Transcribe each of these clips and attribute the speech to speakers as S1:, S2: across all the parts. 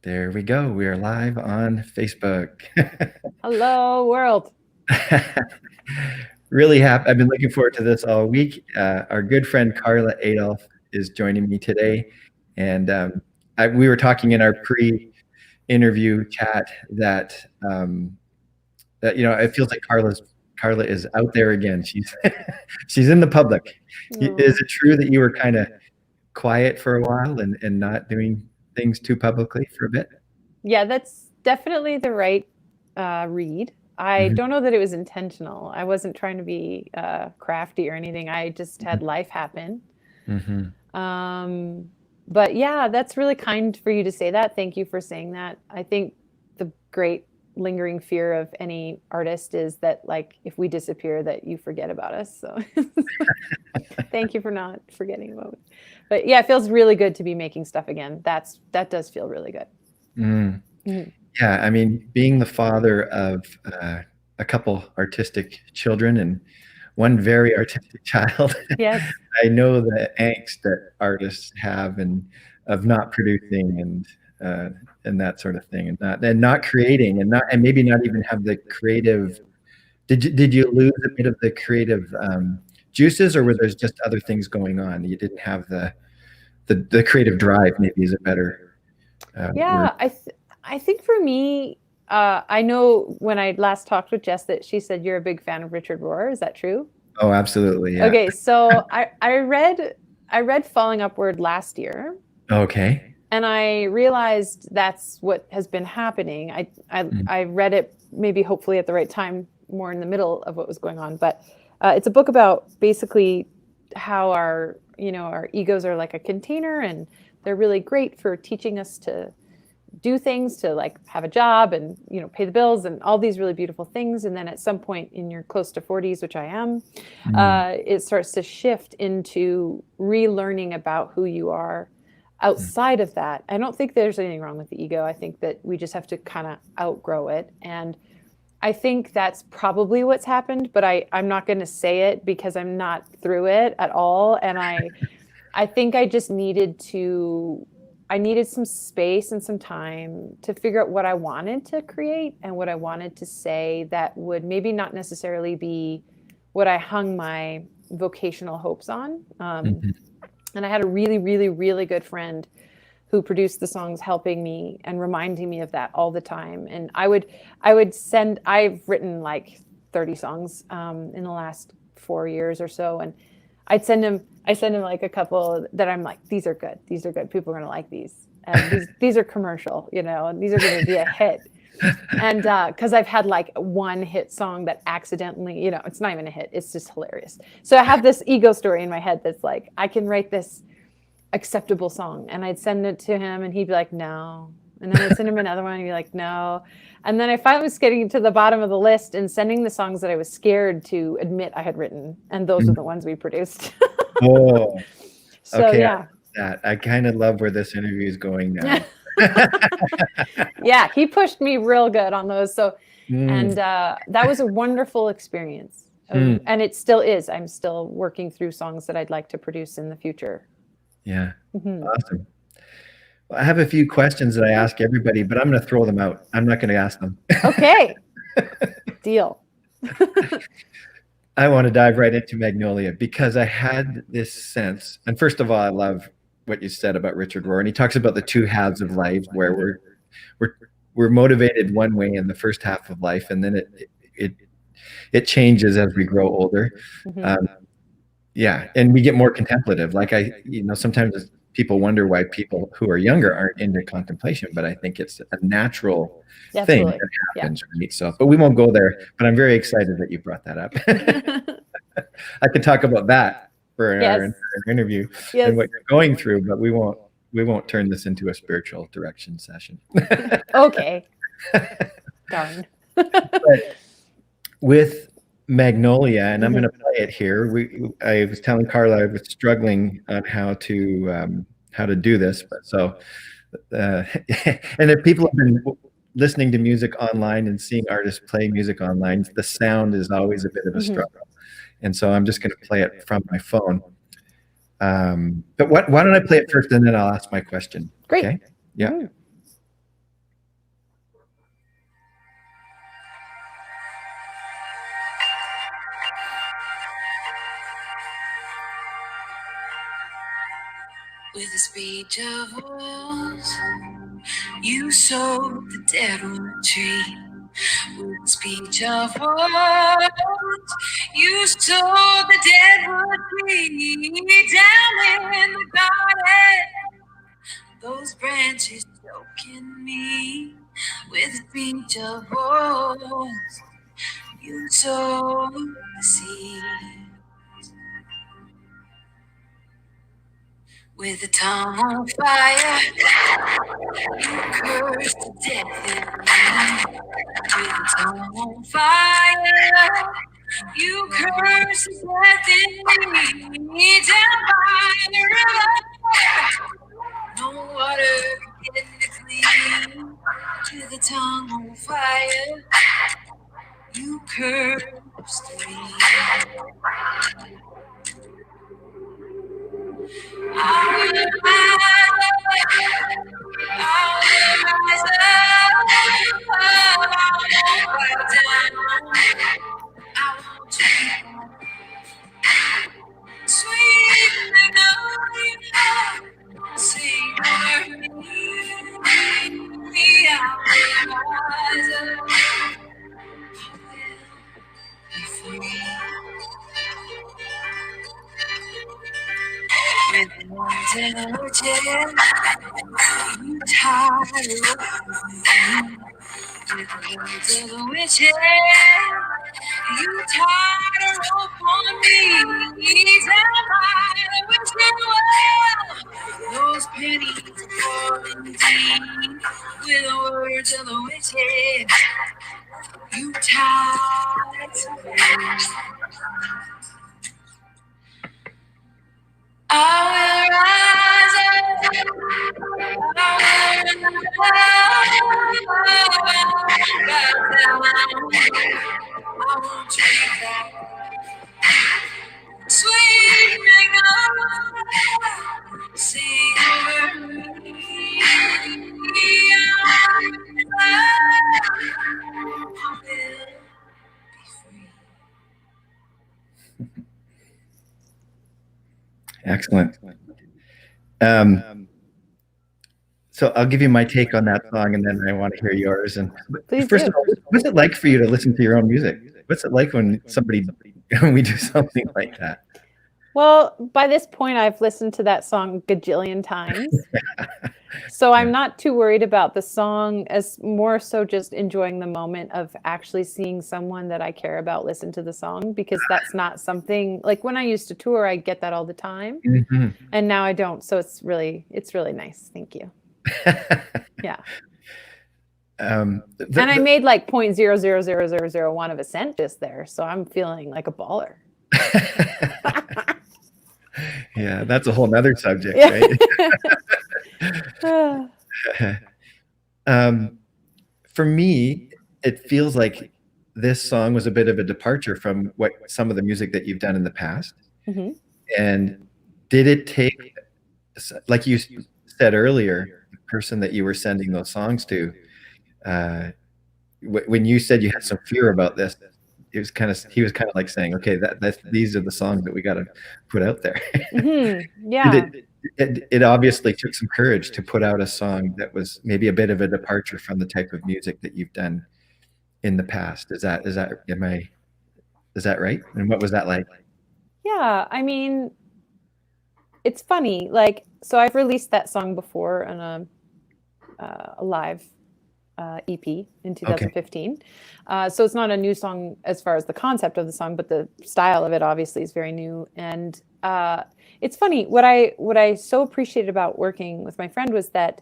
S1: There we go. We are live on Facebook.
S2: Hello, world.
S1: Really happy. I've been looking forward to this all week. Our good friend Karla Adolph is joining me today. And we were talking in our pre-interview chat that, it feels like Karla is out there again. She's in the public. Is it true that you were kind of quiet for a while and not doing things too publicly for a bit?
S2: Yeah, that's definitely the right read. I
S1: Mhm,
S2: don't know that it was intentional. I wasn't trying to be crafty or anything. I just
S1: mhm,
S2: had life happen.
S1: mhm.
S2: Um, but yeah, that's really kind for you to say that. Thank you for saying that. I think the great lingering fear of any artist is that, like, if we disappear, that you forget about us. So thank you for not forgetting about me. But yeah, it feels really good to be making stuff again. That does feel really good.
S1: Mm.
S2: Mhm.
S1: Yeah, I mean, being the father of a couple artistic children and one very artistic child,
S2: Yes.
S1: I know the angst that artists have and of not producing and that sort of thing, and not creating and maybe not even have the creative. Did you lose a bit of the creative juices, or were there just other things going on? You didn't have the creative drive. Maybe is a better word.
S2: Yeah, I think for me, I know when I last talked with Jess that she said you're a big fan of Richard Rohr. Is that true?
S1: Oh, absolutely, yeah.
S2: Okay, so I read Falling Upward last year,
S1: Okay.
S2: and I realized that's what has been happening. I
S1: Mm,
S2: I read it maybe hopefully at the right time, more in the middle of what was going on, but it's a book about basically how our egos are like a container, and they're really great for teaching us to do things, to like have a job and pay the bills and all these really beautiful things. And then at some point in your close to 40s, which I am,
S1: mm,
S2: it starts to shift into relearning about who you are
S1: mm,
S2: outside of that. I don't think there's anything wrong with the ego. I think that we just have to kind of outgrow it. And I think that's probably what's happened, but I'm not going to say it because I'm not through it at all. And I think I needed some space and some time to figure out what I wanted to create and what I wanted to say that would maybe not necessarily be what I hung my vocational hopes on.
S1: mhm,
S2: And I had a really, really, really good friend who produced the songs helping me and reminding me of that all the time. And I've written like 30 songs in the last 4 years or so. And I send him like a couple that I'm like, these are good. These are good. People are going to like these. And these are commercial, and these are going to be a hit. And because I've had like one hit song that accidentally, it's not even a hit. It's just hilarious. So I have this ego story in my head that's like, I can write this acceptable song. And I'd send it to him and he'd be like, no. And then I'd send him another one and he'd be like, no. And then I finally was getting to the bottom of the list and sending the songs that I was scared to admit I had written. And those are
S1: mm.
S2: the ones we produced.
S1: Oh,
S2: So
S1: okay. I
S2: yeah.
S1: like that. I kind of love where this interview is going now.
S2: Yeah, he pushed me real good on those. So,
S1: Mm,
S2: and that was a wonderful experience.
S1: mm,
S2: And it still is. I'm still working through songs that I'd like to produce in the future.
S1: yeah,
S2: Hmm.
S1: awesome. Well, I have a few questions that I ask everybody, but I'm going to throw them out. I'm not going to ask them.
S2: Okay, deal.
S1: I want to dive right into Magnolia because I had this sense. And first of all, I love what you said about Richard Rohr, and he talks about the two halves of life where we're we're motivated one way in the first half of life, and then it it changes as we grow older.
S2: Hmm.
S1: Um, yeah, and we get more contemplative. Like sometimes people wonder why people who are younger aren't into contemplation, but I think it's a natural thing
S2: Absolutely.
S1: that
S2: Yeah.
S1: happens, right? So, but we won't go there. But I'm very excited that you brought that up. I could talk about that for our
S2: Yes.
S1: entire interview and
S2: Yes.
S1: what you're going through, but we won't turn this into a spiritual direction session.
S2: Okay. Darn.
S1: But with Magnolia, and I'm going
S2: Mhm.
S1: to play it here. I was telling Karla I was struggling on how to do this, but so and if people have been listening to music online and seeing artists play music online, the sound is always a bit of a
S2: Mhm.
S1: struggle. And so I'm just going to play it from my phone. But why don't I play it first and then I'll ask my question?
S2: Great.
S1: Okay. Yeah.
S2: Mhm.
S3: speech of wolves, you sowed the deadwood tree. With the speech of wolves, you sowed the deadwood tree. Down in the garden, those branches choking me. With the speech of wolves, you sowed the seed. With a tongue on fire, you cursed the death in me. With a tongue on fire, you cursed the death in me. Down by the river, no water could get me clean. With a tongue on fire, you cursed me. I will rise up, I won't back down. I won't change. Sweet magnolia, sing over me. I will rise up, I will be free. With intelligence, you tired of me. With the words of the witches, you tied a rope on me. Down by the witching well, those pennies are falling deep. With the words of the witches, you tied to me. I will rise up, I will back down. I won't take that sweet magnolia, sing over me. I will be free.
S1: Excellent. So I'll give you my take on that song, and then I want to hear yours. And
S2: Please
S1: first
S2: do.
S1: of all, what's it like for you to listen to your own music? What's it like when we do something like that?
S2: Well, by this point, I've listened to that song gajillion times. So I'm not too worried about the song, as more so just enjoying the moment of actually seeing someone that I care about listen to the song, because that's not something like when I used to tour, I get that all the time.
S1: Mhm.
S2: And now I don't. So it's really nice. Thank you. Yeah. And I made like 0.000001 of a cent just there. So I'm feeling like a baller.
S1: Yeah, that's a whole nother subject, right? For me, it feels like this song was a bit of a departure from what some of the music that you've done in the past.
S2: Mhm.
S1: And did it take, like you said earlier, the person that you were sending those songs to, when you said you had some fear about this, he was kind of like saying, okay, these are the songs that we got to put out there.
S2: Yeah.
S1: It obviously took some courage to put out a song that was maybe a bit of a departure from the type of music that you've done in the past. Is that right? And what was that like?
S2: Yeah, I mean, it's funny. Like, so I've released that song before on a live EP in 2015. So it's not a new song as far as the concept of the song, but the style of it obviously is very new. And it's funny. What I so appreciated about working with my friend was that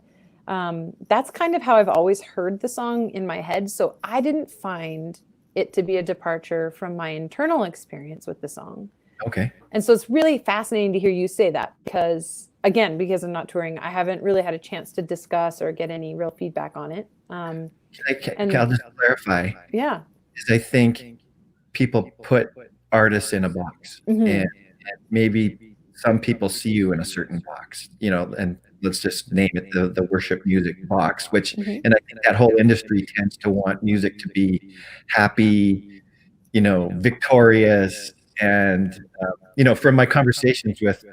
S2: that's kind of how I've always heard the song in my head. So I didn't find it to be a departure from my internal experience with the song.
S1: Okay.
S2: And so it's really fascinating to hear you say that, because I'm not touring, I haven't really had a chance to discuss or get any real feedback on it.
S1: I'll just clarify.
S2: Yeah.
S1: Is I think people put artists in a box, and maybe some people see you in a certain box, and let's just name it the worship music box, which, and I think that whole industry tends to want music to be happy, victorious. And, from my conversations with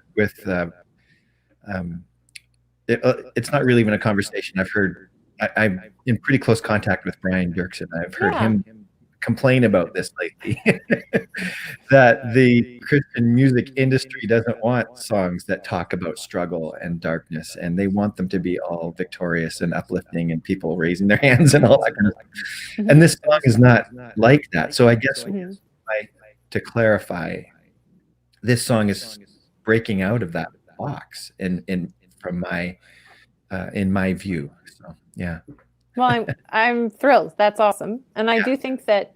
S1: it's not really even a conversation. I'm in pretty close contact with Brian Dirksen. I've heard
S2: Yeah.
S1: him complain about this lately, that the Christian music industry doesn't want songs that talk about struggle and darkness, and they want them to be all victorious and uplifting and people raising their hands and all that kind of stuff. And this song is not like that. So I guess to clarify, this song is breaking out of that box from my in my view. So yeah.
S2: Well, I'm thrilled. That's awesome, and I do think that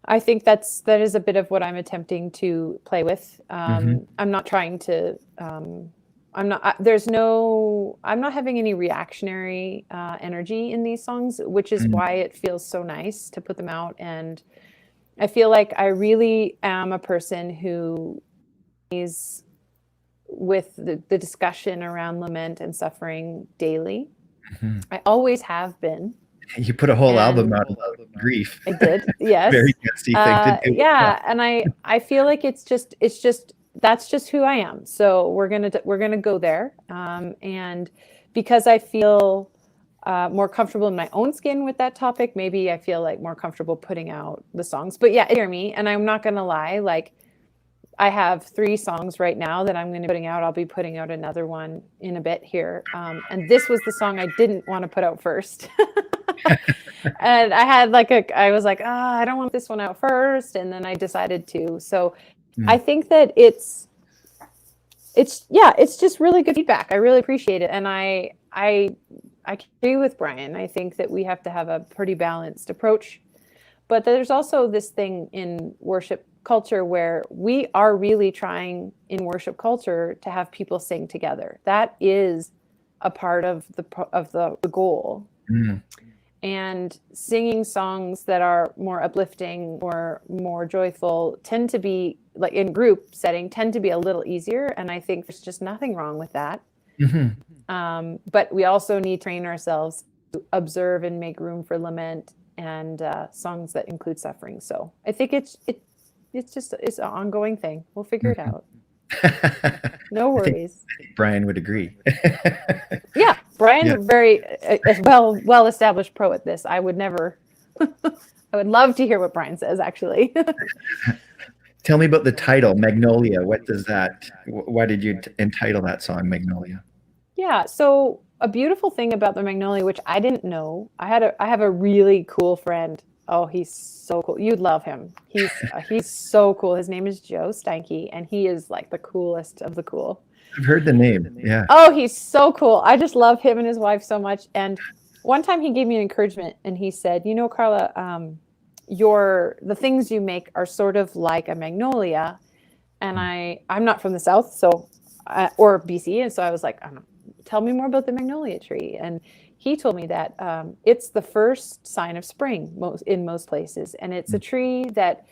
S2: I think that is a bit of what I'm attempting to play with. I'm not trying to. I'm not. I'm not having any reactionary energy in these songs, which is why it feels so nice to put them out. And I feel like I really am a person who is with the discussion around lament and suffering daily. I always have been.
S1: You put a whole album out about grief.
S2: I did, yes.
S1: Very gutsy thing to do.
S2: Yeah, and I feel like it's just that's just who I am. So we're gonna go there, and because I feel more comfortable in my own skin with that topic, maybe I feel like more comfortable putting out the songs. But yeah, hear me, and I'm not gonna lie, like, I have 3 songs right now that I'm going to be putting out. I'll be putting out another one in a bit here. And this was the song I didn't want to put out first. And I had I was like, I don't want this one out first. And then I decided to. So I think that it's just really good feedback. I really appreciate it. And I agree with Brian. I think that we have to have a pretty balanced approach. But there's also this thing in worship culture where we are really trying in worship culture to have people sing together. That is a part of the goal. And singing songs that are more uplifting or more joyful tend to be, like in group setting, tend to be a little easier. And I think there's just nothing wrong with that. But we also need to train ourselves to observe and make room for lament and songs that include suffering. So I think it's an ongoing thing. We'll figure it out. No worries.
S1: I think Brian would agree.
S2: Yeah, Brian's a very well established pro at this. I would never. I would love to hear what Brian says, actually.
S1: Tell me about the title, Magnolia. What does that? Why did you entitle that song Magnolia? Yeah,
S2: so a beautiful thing about the Magnolia, which I didn't know, I have a really cool friend. Oh, he's so cool. You'd love him. He's so cool. His name is Joe Steinke, and he is like the coolest of the cool.
S1: I've heard the name. Yeah.
S2: Oh, he's so cool. I just love him and his wife so much. And one time he gave me an encouragement, and he said, Karla, the things you make are sort of like a magnolia. And I'm not from the South, so or BC, and so I was like, tell me more about the magnolia tree. And he told me that it's the first sign of spring in most places. And it's a tree that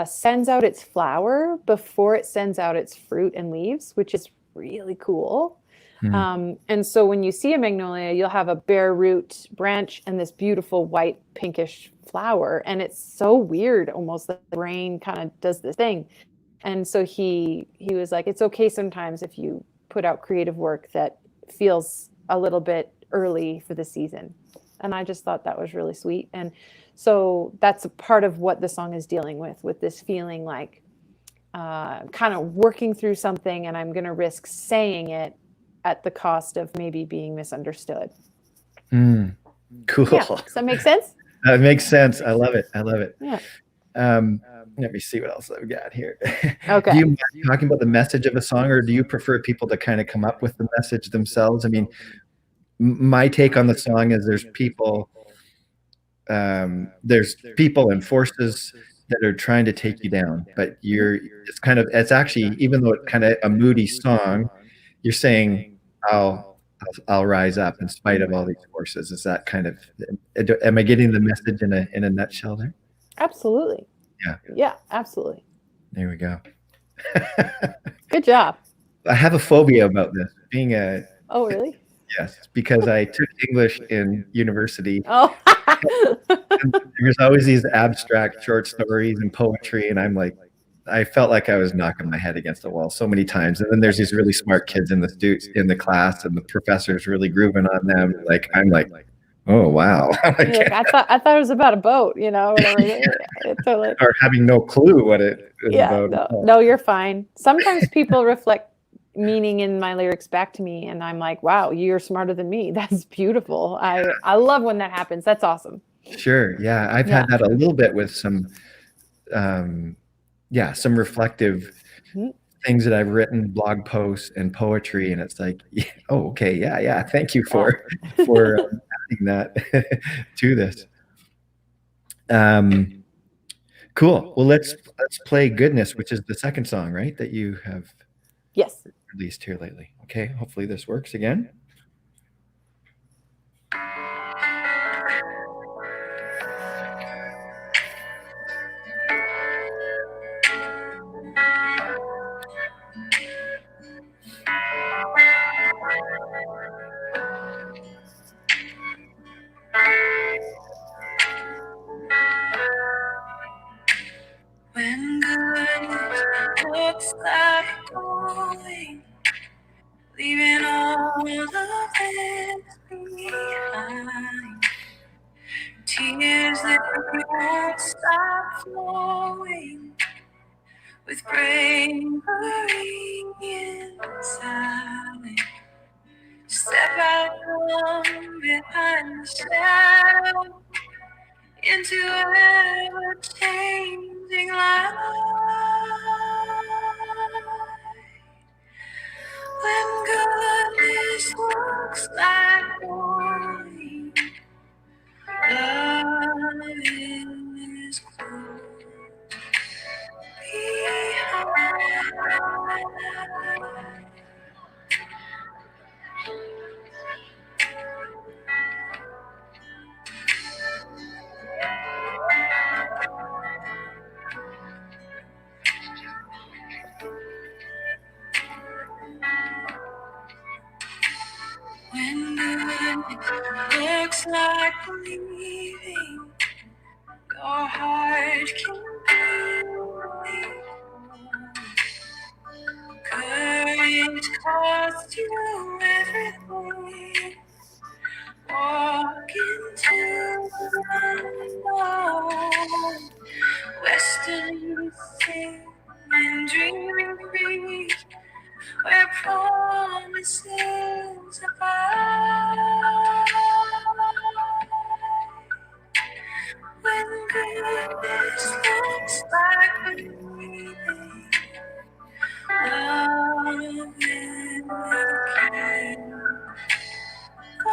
S2: sends out its flower before it sends out its fruit and leaves, which is really cool. And so when you see a magnolia, you'll have a bare root branch and this beautiful white pinkish flower. And it's so weird, almost the brain kind of does this thing. And so he was like, it's okay sometimes if you put out creative work that feels a little bit early for the season. And I just thought that was really sweet. And so that's a part of what the song is dealing with this feeling like kind of working through something, and I'm going to risk saying it at the cost of maybe being misunderstood.
S1: Cool.
S2: Yeah. Does that make sense?
S1: That makes sense. I love it. Yeah. Let me see what else I've got here.
S2: Okay.
S1: Do you mind talking about the message of a song, or do you prefer people to kind of come up with the message themselves? I mean, my take on the song is there's people and forces that are trying to take you down, but it's actually, even though it's kind of a moody song, you're saying, I'll rise up in spite of all these forces. Is that kind of, am I getting the message in a nutshell there?
S2: Absolutely. Yeah, absolutely.
S1: There we go.
S2: Good job.
S1: I have a phobia about this,
S2: Oh, really?
S1: Yes, because I took English in university.
S2: Oh.
S1: There's always these abstract short stories and poetry, and I'm like, I felt like I was knocking my head against the wall so many times. And then there's these really smart kids in the class, and the professor's really grooving on them. Like I'm like, oh wow,
S2: You're like, I thought it was about a boat, you know, whatever. It's totally,
S1: or having no clue what it is
S2: yeah,
S1: about.
S2: no, you're fine. Sometimes people reflect meaning in my lyrics back to me, and I'm like, wow, you're smarter than me. That's beautiful. I love when that happens. That's awesome.
S1: Sure, yeah, I've had that a little bit with some some reflective things that I've written, blog posts and poetry, and it's like, oh, okay, yeah. Thank you for adding that to this. Cool. Well, let's play "Goodness," which is the second song, right, that you have released here lately. Okay, hopefully this works again.
S3: When goodness looks like going, leaving all of this behind. Tears that won't stop flowing, with bravery inside. Step out from behind the shadow into ever-changing light. When goodness looks like glory, love is close behind. When goodness looks like believing, your heart can be. Courage costs you everything. Walk into the unknown. Western sing and dreaming free, where promises abide. When goodness looks like believing, love in the king. Go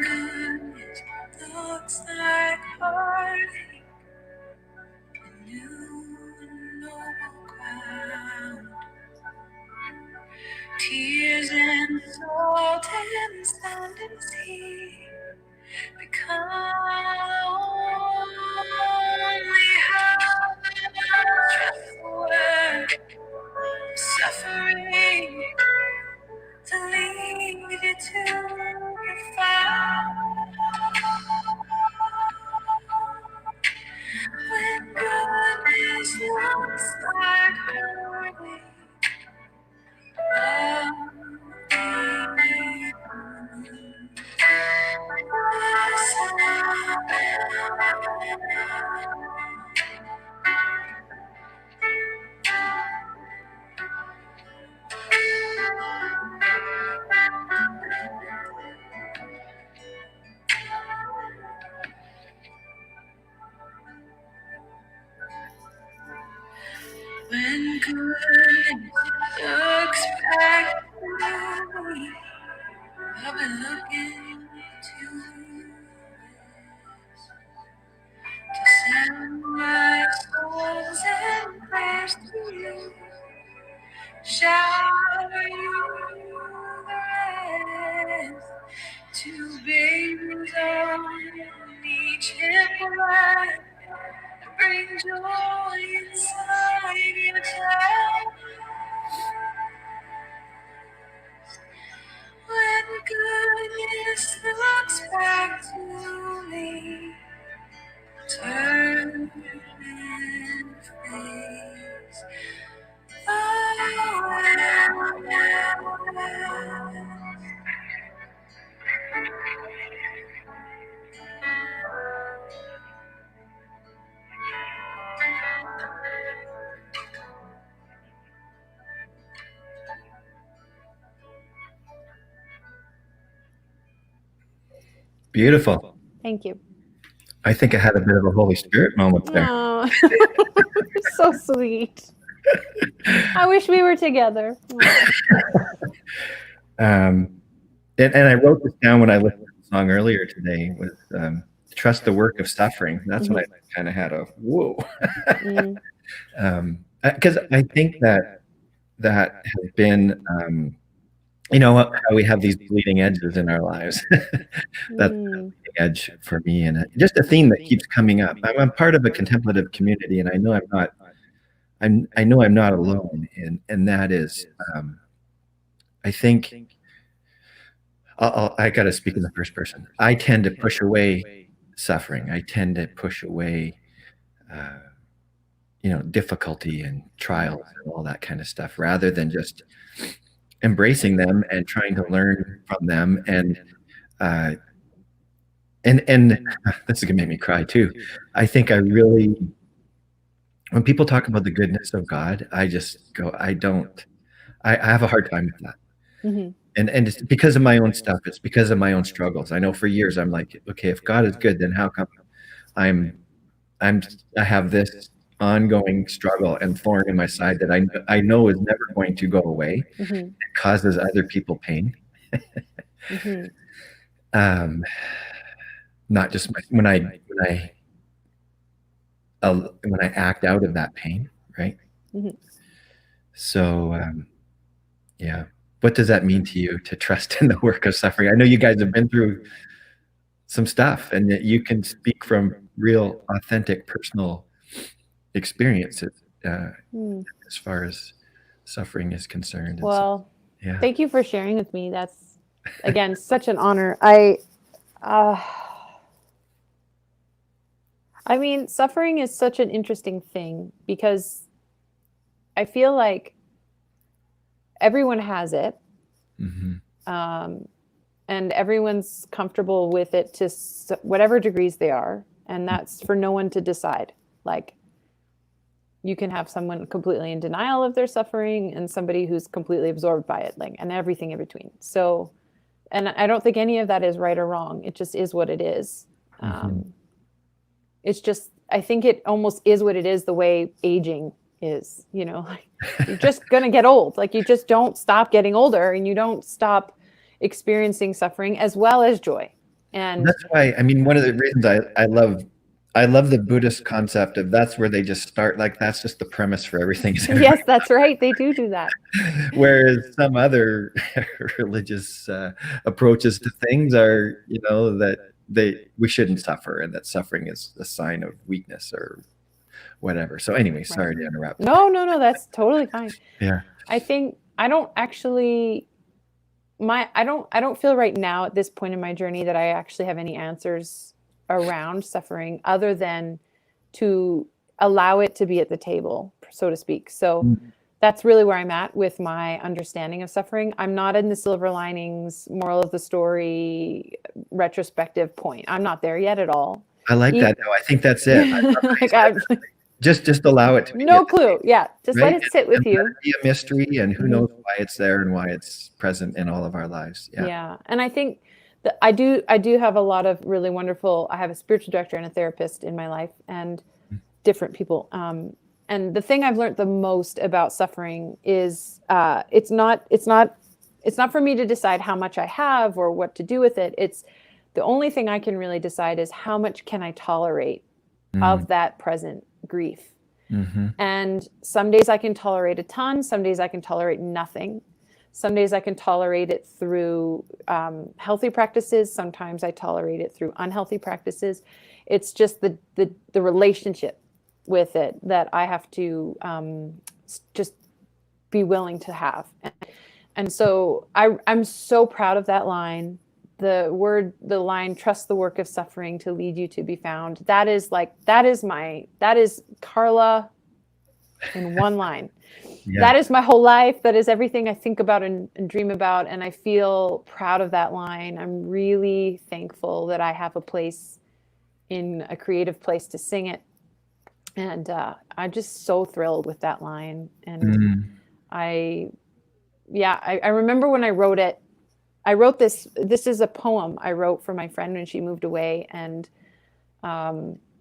S3: goodness looks like heartache, a new noble ground. Tears and salt and sand and sea become only how trust the word suffering to lead you to your when goodness looks like hurting. When goodness looks back at me, I've been looking to send my souls and prayers to you. Shower you the rest to babies on each hip line. Bring joy inside your town. When goodness looks back to me, turn and face.
S1: Beautiful.
S2: Thank you.
S1: I think I had a bit of a Holy Spirit moment there.
S2: Oh, so sweet. I wish we were together.
S1: And I wrote this down when I listened to the song earlier today, was trust the work of suffering. That's when I kind of had a whoa. Because I think that has been, how we have these bleeding edges in our lives. That's the bleeding edge for me, and just a theme that keeps coming up. I'm part of a contemplative community, and I know I'm not alone, and that is, I think. I got to speak in the first person. I tend to push away suffering. I tend to push away, difficulty and trials and all that kind of stuff, rather than just embracing them and trying to learn from them. And this is gonna make me cry too. I think when people talk about the goodness of God, I just go, I have a hard time with that.
S2: Mm-hmm.
S1: And it's because of my own stuff. It's because of my own struggles. I know for years I'm like, okay, if God is good, then how come I have this ongoing struggle and thorn in my side that I know is never going to go away. It causes other people pain. Not just when I act out of that pain, right? So yeah. What does that mean to you to trust in the work of suffering? I know you guys have been through some stuff, and that you can speak from real, authentic, personal experiences as far as suffering is concerned.
S2: Well,
S1: yeah.
S2: Thank you for sharing with me. That's, again, such an honor. I mean, suffering is such an interesting thing, because I feel like everyone has it, and everyone's comfortable with it to whatever degrees they are, and that's for no one to decide. Like, you can have someone completely in denial of their suffering and somebody who's completely absorbed by it, like, and everything in between. So, and I don't think any of that is right or wrong. It just is what it is. It's just, I think it almost is what it is, the way aging is, like, you're just going to get old. Like, you just don't stop getting older, and you don't stop experiencing suffering as well as joy. And
S1: that's why, I mean, one of the reasons I love the Buddhist concept of that's where they just start, like, that's just the premise for everything.
S2: Yes, that's right. They do that.
S1: Whereas some other religious approaches to things are, that we shouldn't suffer, and that suffering is a sign of weakness or whatever. So anyway, sorry to interrupt.
S2: No, that's totally fine.
S1: Yeah.
S2: I think I don't feel right now at this point in my journey that I actually have any answers around suffering, other than to allow it to be at the table, so to speak. So that's really where I'm at with my understanding of suffering. I'm not in the silver linings, moral of the story, retrospective point. I'm not there yet at all.
S1: I like that. No, I think that's it. Just allow it to be.
S2: No clue. Yeah. Just let it sit with you.
S1: Let it be a mystery, and who knows why it's there and why it's present in all of our lives. Yeah.
S2: Yeah. And I think that I do have a lot of really wonderful, I have a spiritual director and a therapist in my life, and different people. And the thing I've learned the most about suffering is it's not for me to decide how much I have or what to do with it. It's the only thing I can really decide is how much can I tolerate of that present grief. And some days I can tolerate a ton, some days I can tolerate nothing. Some days I can tolerate it through healthy practices. Sometimes I tolerate it through unhealthy practices. It's just the relationship with it that I have to just be willing to have. And so I'm so proud of that line. The line, trust the work of suffering to lead you to be found. That is Karla in one line.
S1: Yeah.
S2: That is my whole life. That is everything I think about and dream about. And I feel proud of that line. I'm really thankful that I have a place in a creative place to sing it. And I'm just so thrilled with that line. And I remember when I wrote it. I wrote this is a poem I wrote for my friend when she moved away. And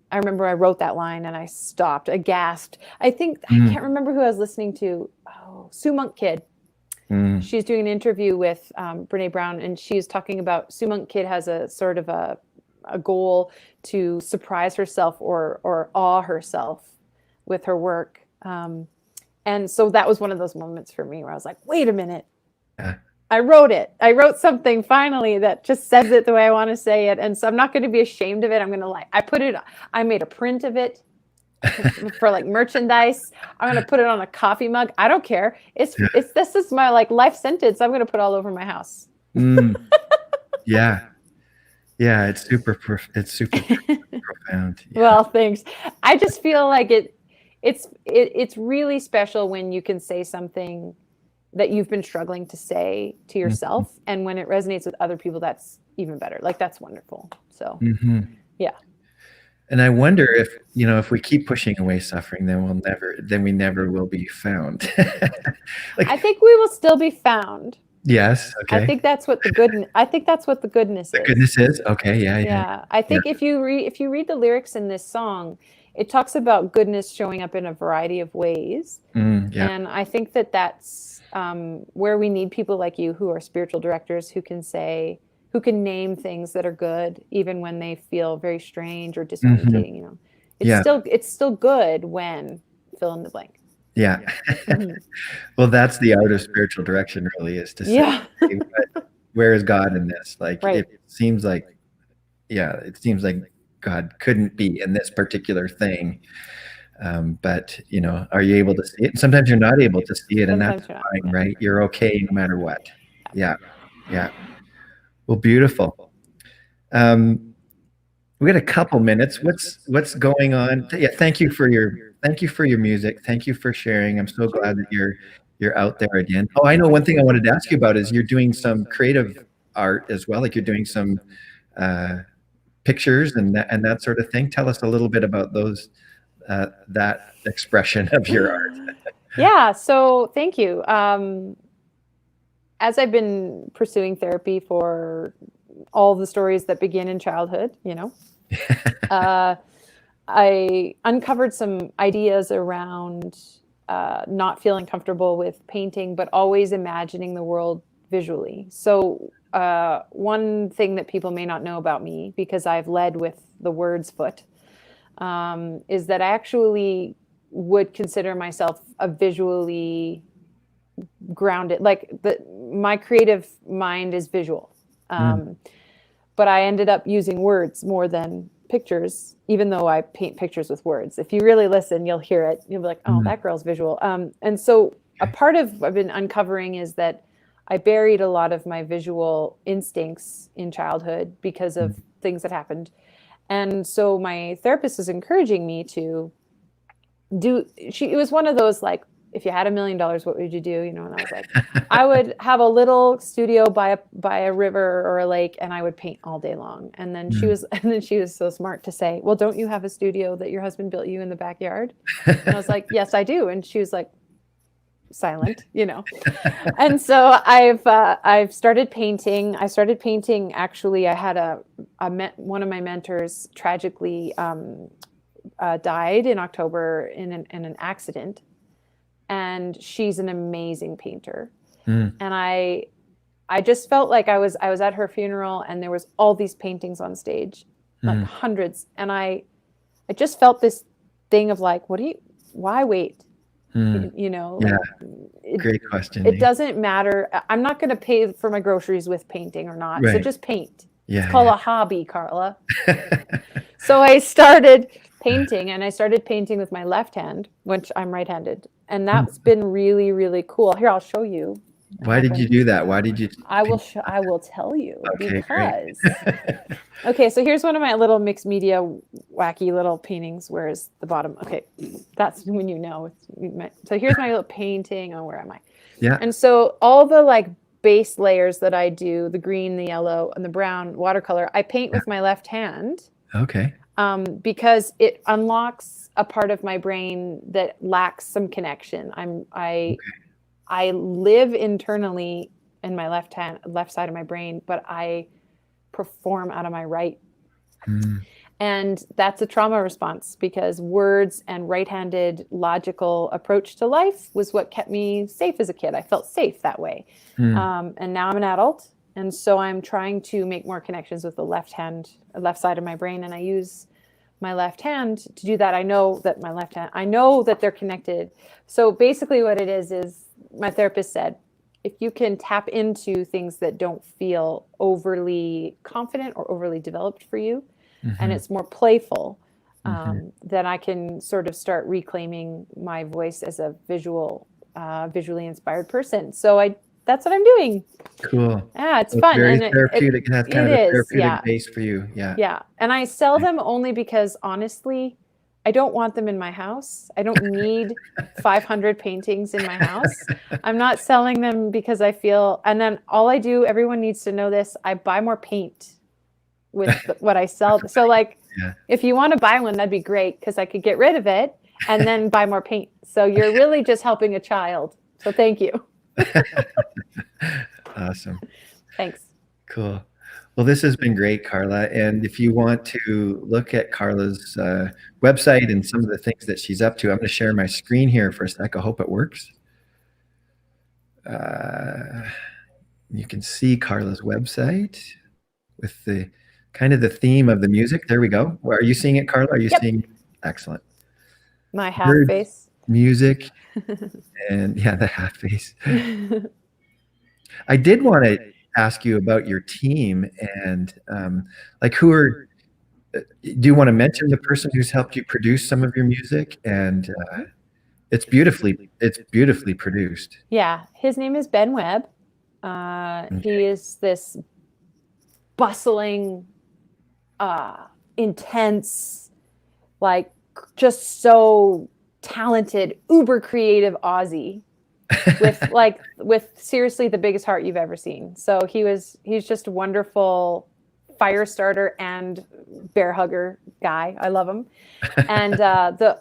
S2: I remember I wrote that line and I stopped, I gasped. I can't remember who I was listening to. Oh, Sue Monk Kid. She's doing an interview with Brene Brown, and she's talking about Sue Monk Kid has a sort of a goal to surprise herself or awe herself with her work. And so that was one of those moments for me where I was like, wait a minute. I wrote it. I wrote something finally that just says it the way I want to say it. And so I'm not going to be ashamed of it. I'm going to I made a print of it for like merchandise. I'm going to put it on a coffee mug. I don't care. This is my like life sentence. I'm going to put all over my house.
S1: Yeah. Yeah. It's super profound. Yeah.
S2: Well, thanks. I just feel like it's really special when you can say something that you've been struggling to say to yourself. And when it resonates with other people, that's even better. Like, that's wonderful. So, yeah.
S1: And I wonder if we keep pushing away suffering, then we never will be found.
S2: I think we will still be found.
S1: Yes. Okay.
S2: I think that's what the goodness is.
S1: The goodness is okay. Yeah.
S2: I think if you read the lyrics in this song, it talks about goodness showing up in a variety of ways. And I think that's where we need people like you who are spiritual directors who can name things that are good, even when they feel very strange or disorientating. It's still good when fill in the blank.
S1: Yeah. Well, that's the art of spiritual direction, really, is to say, where is God in this? Like, it seems like God couldn't be in this particular thing. But are you able to see it? And sometimes you're not able to see it, and that's fine, right? You're okay no matter what. Yeah. Well, beautiful. We got a couple minutes. What's going on? Yeah, thank you for your music. Thank you for sharing. I'm so glad that you're out there again. Oh, I know one thing I wanted to ask you about is you're doing some creative art as well. Like, you're doing some pictures and that sort of thing. Tell us a little bit about those. That expression of your art.
S2: Yeah, so thank you. As I've been pursuing therapy for all the stories that begin in childhood, I uncovered some ideas around not feeling comfortable with painting, but always imagining the world visually. So one thing that people may not know about me, because I've led with the words foot, is that I actually would consider myself a visually grounded, my creative mind is visual. But I ended up using words more than pictures, even though I paint pictures with words. If you really listen, you'll hear it. You'll be like, oh, that girl's visual. And so a part of I've been uncovering is that I buried a lot of my visual instincts in childhood because of things that happened. And so my therapist is encouraging me to it was one of those, like, if you had $1 million, what would you do? And I was like, I would have a little studio by a river or a lake, and I would paint all day long. And then she was so smart to say, well, don't you have a studio that your husband built you in the backyard? And I was like, yes, I do. And she was like, silent, And so I've started painting. I started painting. Actually, I had one of my mentors tragically died in October in an accident, and she's an amazing painter. And I just felt like I was at her funeral, and there was all these paintings on stage, like hundreds, and I just felt this thing of like, why wait? It's
S1: Great question.
S2: It doesn't matter. I'm not going to pay for my groceries with painting or not. So
S1: Right.
S2: just paint.
S1: Yeah,
S2: It's called a hobby, Karla. So I started painting, and I started painting with my left hand, which I'm right-handed. And that's been really, really cool. Here, I'll show you.
S1: Why did you do that? Why did you?
S2: I will tell you
S1: Okay,
S2: because. Okay, so here's one of my little mixed media wacky little paintings. Where's the bottom? Okay, that's when you know. So here's my little painting. Oh, where am I?
S1: Yeah.
S2: And so all the like base layers that I do, the green, the yellow, and the brown watercolor, I paint with my left hand.
S1: Okay.
S2: Because it unlocks a part of my brain that lacks some connection. I live internally in my left side of my brain, but I perform out of my right. And that's a trauma response because words and right-handed logical approach to life was what kept me safe as a kid. I felt safe that way. And now I'm an adult. And so I'm trying to make more connections with the left side of my brain. And I use my left hand to do that. I know that they're connected. So basically what it is my therapist said, if you can tap into things that don't feel overly confident or overly developed for you, and it's more playful, then I can sort of start reclaiming my voice as a visually inspired person. So that's what I'm doing.
S1: Cool.
S2: Yeah, it's
S1: So
S2: fun.
S1: Very
S2: And
S1: therapeutic. It has kind of a therapeutic base for you. Yeah.
S2: Yeah. And I sell them only because honestly, I don't want them in my house. I don't need 500 paintings in my house. I'm not selling them because I feel, and then all I do, everyone needs to know this, I buy more paint with what I sell. So like, if you want to buy one, that'd be great because I could get rid of it and then buy more paint. So you're really just helping a child. So thank you.
S1: Awesome.
S2: Thanks.
S1: Cool. Well, this has been great, Karla. And if you want to look at Karla's website and some of the things that she's up to, I'm going to share my screen here for a sec. I hope it works. You can see Karla's website with the kind of the theme of the music. There we go. Are you seeing it, Karla? Are you seeing? Excellent.
S2: My half face.
S1: Music. And yeah, the half face. I did want to ask you about your team and like do you want to mention the person who's helped you produce some of your music? And it's beautifully produced.
S2: Yeah, his name is Ben Webb. He is this bustling, intense, like just so talented, uber creative Aussie with seriously the biggest heart you've ever seen. So he's just a wonderful fire starter and bear hugger guy. I love him. And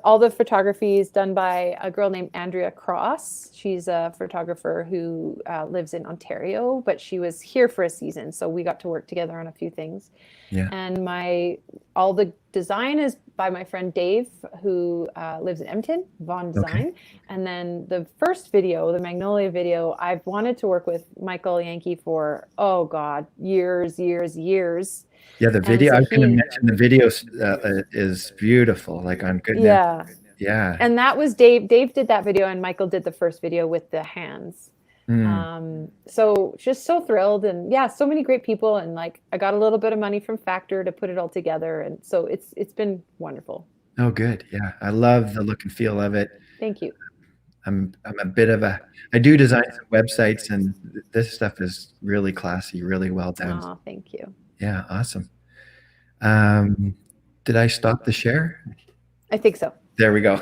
S2: all the photography is done by a girl named Andrea Cross. She's a photographer who lives in Ontario, but she was here for a season. So we got to work together on a few things. Yeah. And all the design is by my friend Dave, who lives in Edmonton, Vaughn Design. Okay. And then the first video, the Magnolia video, I've wanted to work with Michael Yankee for, oh God, years.
S1: Yeah, the video, I was going to mention the video is beautiful, like on Good.
S2: Yeah.
S1: Yeah.
S2: And that was Dave. Dave did that video and Michael did the first video with the hands. So just so thrilled, and yeah, so many great people, and like I got a little bit of money from Factor to put it all together, and so it's been wonderful.
S1: Oh, good. Yeah, I love the look and feel of it.
S2: Thank you.
S1: I'm a bit of I do design some websites, and this stuff is really classy, really well done.
S2: Oh, thank you.
S1: Yeah, awesome. Did I stop the share?
S2: I think so.
S1: There we go.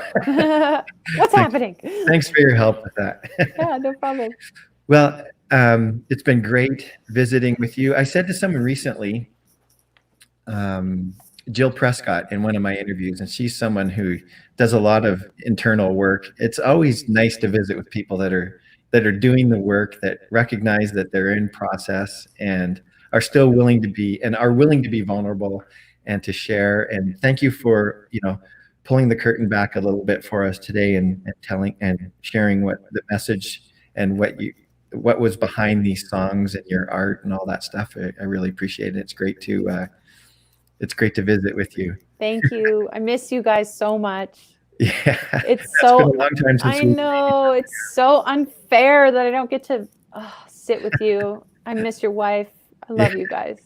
S2: What's happening?
S1: Thanks for your help with that.
S2: Yeah, no problem.
S1: Well, it's been great visiting with you. I said to someone recently, Jill Prescott in one of my interviews, and she's someone who does a lot of internal work. It's always nice to visit with people that are doing the work, that recognize that they're in process and are still willing to be vulnerable and to share. And thank you for, pulling the curtain back a little bit for us today and telling and sharing what the message and what was behind these songs and your art and all that stuff. I really appreciate it. It's great to visit with you.
S2: Thank you. I miss you guys so much.
S1: Yeah.
S2: It's
S1: That's
S2: so,
S1: been a long time since
S2: I
S1: we.
S2: know, it's so unfair that I don't get to sit with you. I miss your wife. I love
S1: Yeah.
S2: you guys.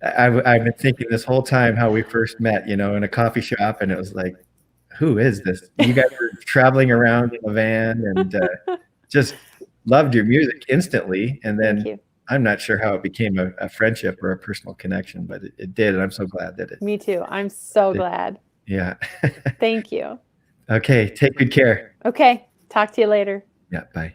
S1: I've been thinking this whole time how we first met, in a coffee shop, and it was like, who is this? You guys were traveling around in a van and just loved your music instantly. And
S2: Thank
S1: then
S2: you.
S1: I'm not sure how it became a friendship or a personal connection, but it did. And I'm so glad that it.
S2: Me too. I'm so glad.
S1: Yeah.
S2: Thank you.
S1: Okay. Take good care.
S2: Okay. Talk to you later.
S1: Yeah. Bye.